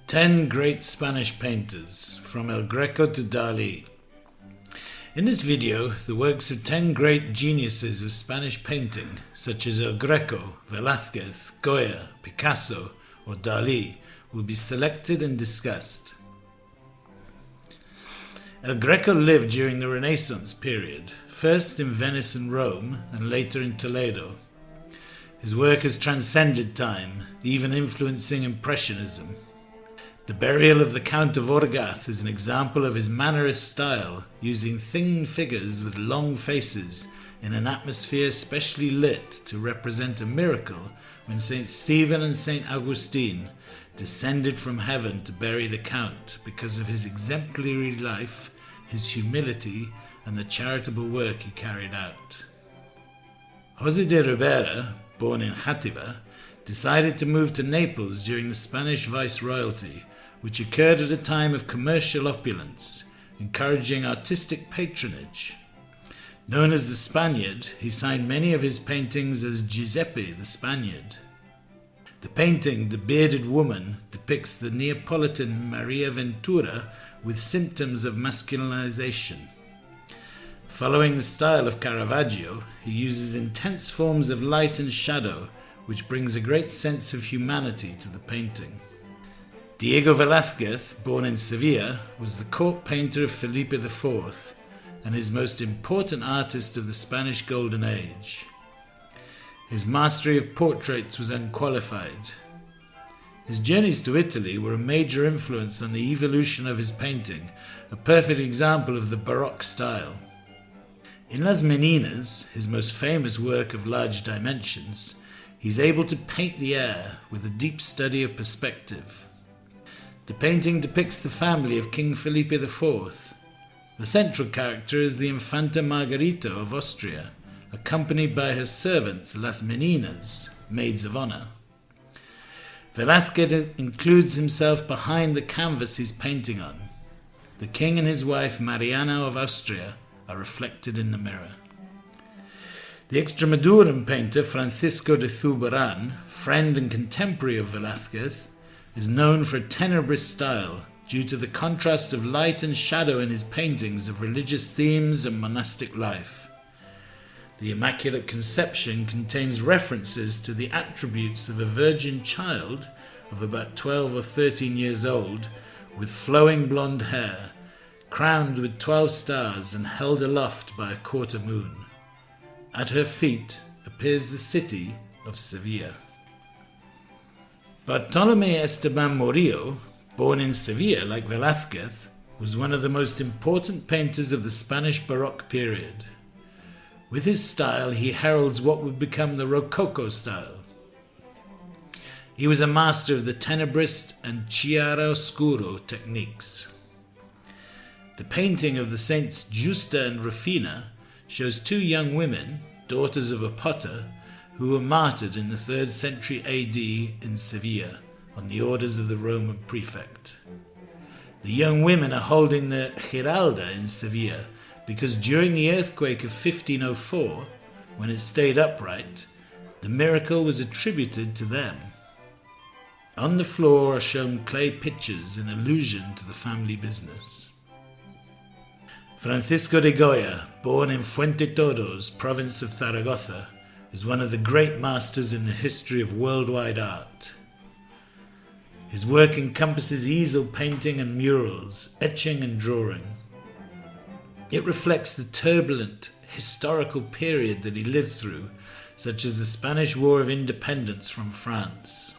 10 Great Spanish Painters, from El Greco to Dalí. In this video, the works of 10 great geniuses of Spanish painting, such as El Greco, Velázquez, Goya, Picasso, or Dalí, will be selected and discussed. El Greco lived during the Renaissance period, first in Venice and Rome, and later in Toledo. His work has transcended time, even influencing Impressionism. The burial of the Count of Orgaz is an example of his Mannerist style, using thin figures with long faces in an atmosphere specially lit to represent a miracle when St. Stephen and St. Augustine descended from heaven to bury the Count because of his exemplary life, his humility, and the charitable work he carried out. José de Rivera, born in Játiva, decided to move to Naples during the Spanish viceroyalty, which occurred at a time of commercial opulence, encouraging artistic patronage. Known as the Spaniard, he signed many of his paintings as Giuseppe the Spaniard. The painting, The Bearded Woman, depicts the Neapolitan Maria Ventura with symptoms of masculinization. Following the style of Caravaggio, he uses intense forms of light and shadow, which brings a great sense of humanity to the painting. Diego Velázquez, born in Sevilla, was the court painter of Felipe IV and his most important artist of the Spanish Golden Age. His mastery of portraits was unqualified. His journeys to Italy were a major influence on the evolution of his painting, a perfect example of the Baroque style. In Las Meninas, his most famous work of large dimensions, he's able to paint the air with a deep study of perspective. The painting depicts the family of King Felipe IV. The central character is the Infanta Margarita of Austria, accompanied by her servants, Las Meninas, maids of honor. Velázquez includes himself behind the canvas he's painting on. The king and his wife, Mariana of Austria, are reflected in the mirror. The Extremaduran painter Francisco de Zurbarán, friend and contemporary of Velázquez, is known for a tenebrous style due to the contrast of light and shadow in his paintings of religious themes and monastic life. The Immaculate Conception contains references to the attributes of a virgin child of about 12 or 13 years old, with flowing blonde hair, crowned with 12 stars and held aloft by a quarter moon. At her feet appears the city of Sevilla. Bartolomé Esteban Murillo, born in Sevilla like Velázquez, was one of the most important painters of the Spanish Baroque period. With his style, he heralds what would become the Rococo style. He was a master of the tenebrist and chiaroscuro techniques. The painting of the saints Justa and Rufina shows two young women, daughters of a potter, who were martyred in the 3rd century AD in Sevilla on the orders of the Roman prefect. The young women are holding the Giralda in Sevilla because during the earthquake of 1504, when it stayed upright, the miracle was attributed to them. On the floor are shown clay pitchers in allusion to the family business. Francisco de Goya, born in Fuentetodos, province of Zaragoza, is one of the great masters in the history of worldwide art. His work encompasses easel painting and murals, etching and drawing. It reflects the turbulent historical period that he lived through, such as the Spanish War of Independence from France.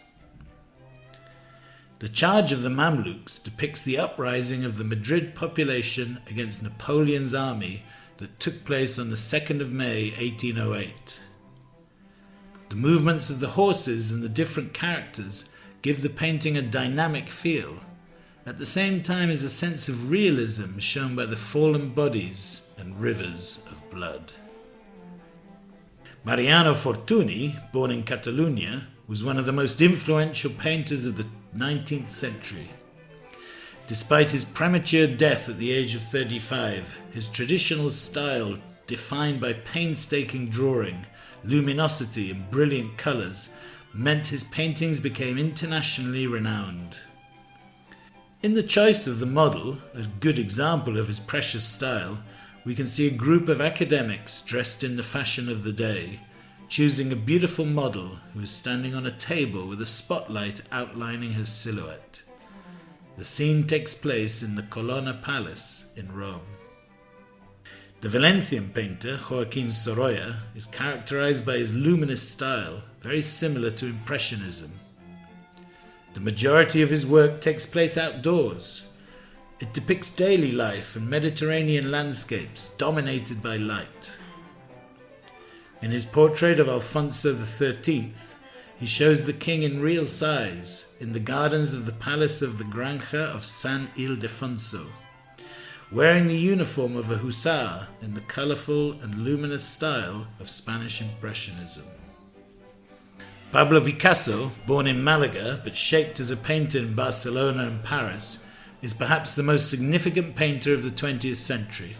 The Charge of the Mamluks depicts the uprising of the Madrid population against Napoleon's army that took place on the 2nd of May 1808. The movements of the horses and the different characters give the painting a dynamic feel. At the same time is a sense of realism shown by the fallen bodies and rivers of blood. Mariano Fortuny, born in Catalonia, was one of the most influential painters of the 19th century. Despite his premature death at the age of 35, his traditional style, defined by painstaking drawing, luminosity and brilliant colours, meant his paintings became internationally renowned. In the choice of the model, a good example of his precious style, we can see a group of academics dressed in the fashion of the day, choosing a beautiful model who is standing on a table with a spotlight outlining his silhouette. The scene takes place in the Colonna Palace in Rome. The Valencian painter Joaquin Sorolla is characterized by his luminous style, very similar to Impressionism. The majority of his work takes place outdoors. It depicts daily life and Mediterranean landscapes dominated by light. In his portrait of Alfonso XIII, he shows the king in real size in the gardens of the palace of the Granja of San Ildefonso, wearing the uniform of a hussar in the colourful and luminous style of Spanish Impressionism. Pablo Picasso, born in Malaga but shaped as a painter in Barcelona and Paris, is perhaps the most significant painter of the 20th century.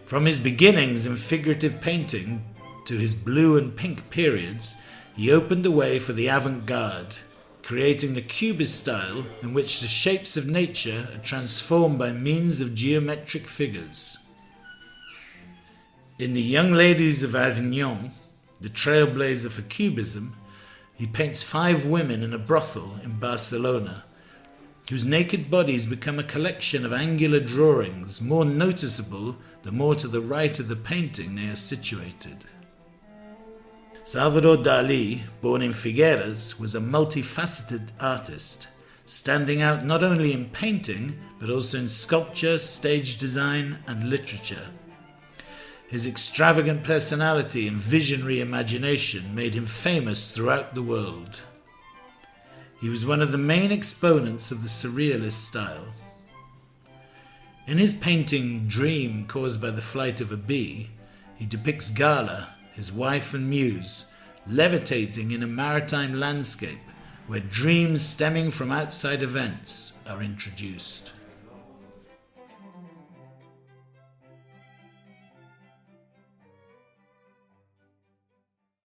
From his beginnings in figurative painting to his blue and pink periods, he opened the way for the avant-garde, creating the cubist style in which the shapes of nature are transformed by means of geometric figures. In The Young Ladies of Avignon, the trailblazer for cubism, he paints 5 women in a brothel in Barcelona, whose naked bodies become a collection of angular drawings, more noticeable the more to the right of the painting they are situated. Salvador Dalí, born in Figueras, was a multifaceted artist, standing out not only in painting but also in sculpture, stage design and literature. His extravagant personality and visionary imagination made him famous throughout the world. He was one of the main exponents of the surrealist style. In his painting Dream Caused by the Flight of a Bee, he depicts Gala, his wife and muse, levitating in a maritime landscape where dreams stemming from outside events are introduced.